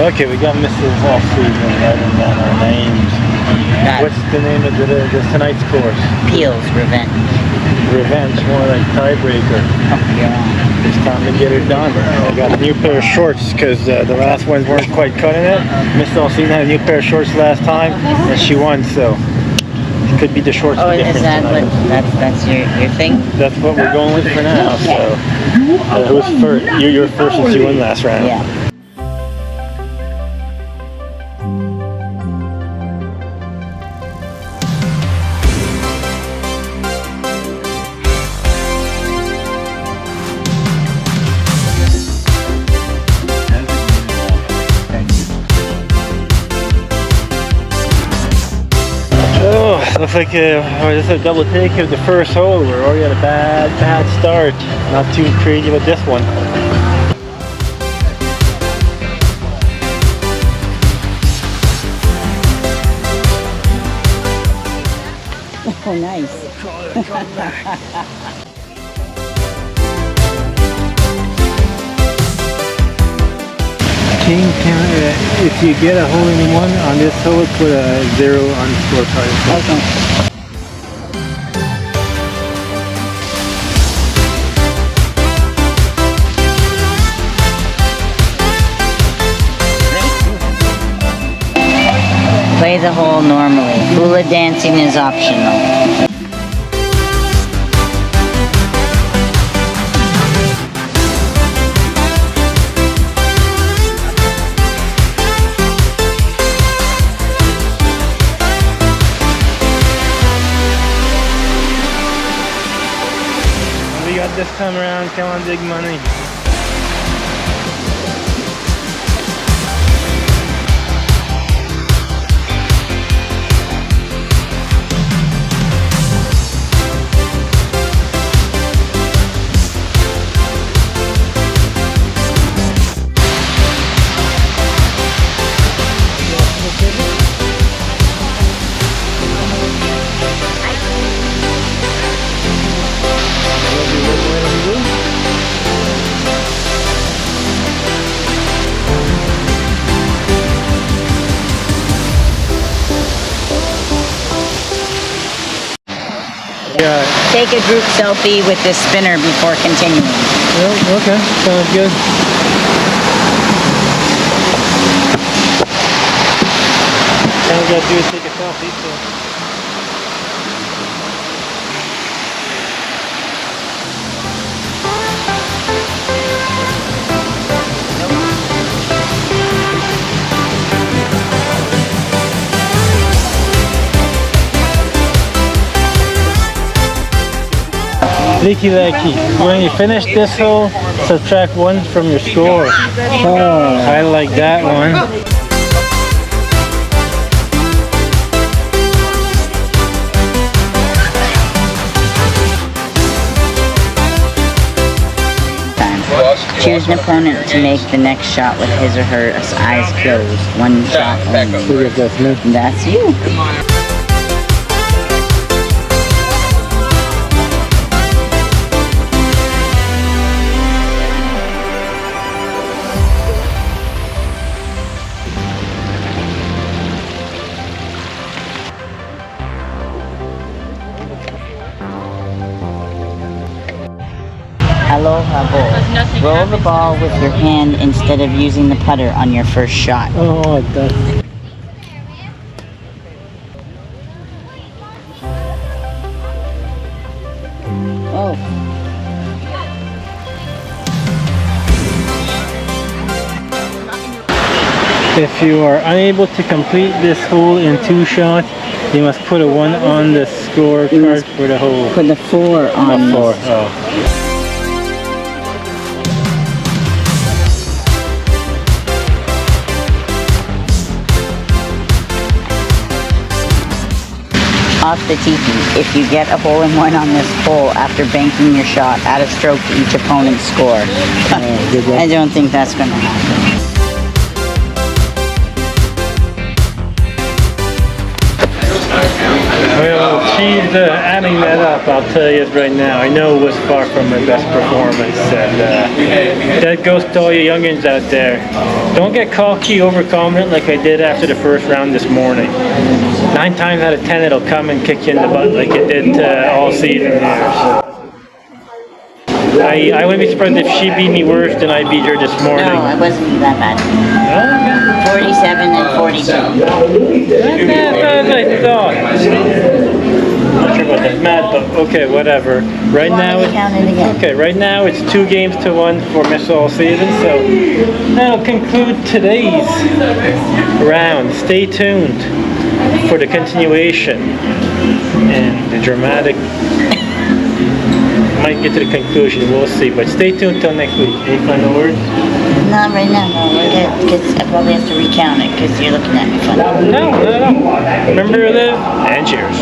Okay, we got Mrs. All Season writing down our names. What's the name of tonight's course? Peele's Revenge. Revenge, more like tiebreaker. Oh, yeah. It's time to get her done. I got a new pair of shorts because the last ones weren't quite cutting it. Miss All Season had a new pair of shorts last time and she won, so it could be the shorts. Oh, is that what, that's your thing? That's what we're going with for now. So who's first? You're first since you won last round. Yeah. Looks like just a double take of the first hole. We're already at a bad start. Not too crazy with this one. Oh, nice. King if you get a hole in one on this hole, put a 0 on the scorecard. Okay. Play the hole normally. Hula dancing is optional. We got this time around, come on, big money. Yeah. Take a group selfie with this spinner before continuing. Oh, okay, sounds good. All we gotta do is take a selfie. So. Leaky Lecky, when you finish this hole, subtract 1 from your score. Oh, I like that one. Choose an opponent to make the next shot with his or her eyes closed. One shot only. That's you. Aloha bowl. Roll the ball with your hand instead of using the putter on your first shot. Oh, that's... Oh. If you are unable to complete this hole in 2 shots, you must put a 1 on the scorecard for the hole. Put the 4 on. 4. Oh. Off the teepee. If you get a hole-in-one on this hole after banking your shot, add a stroke to each opponent's score. I don't think that's going to happen. We'll achieve the hamming that up, I'll tell you right now. I know it was far from my best performance, and that goes to all you youngins out there. Don't get cocky, overconfident like I did after the first round this morning. 9 times out of 10 it'll come and kick you in the butt like it did all season here. So. I wouldn't be surprised if she beat me worse than I beat her this morning. No, it wasn't that bad. Oh, 47 and 42. not that bad as I thought. I'm not sure about that, Matt, but okay, whatever. Right now, Count it again. okay, right now it's 2 games to 1 for Miss All Season. So that'll conclude today's round. Stay tuned for the continuation and the dramatic. Might get to the conclusion, we'll see. But stay tuned till next week. Any final words? Not right now, no. We're good. Because I probably have to recount it because you're looking at me funny. No. Remember to live and cheers.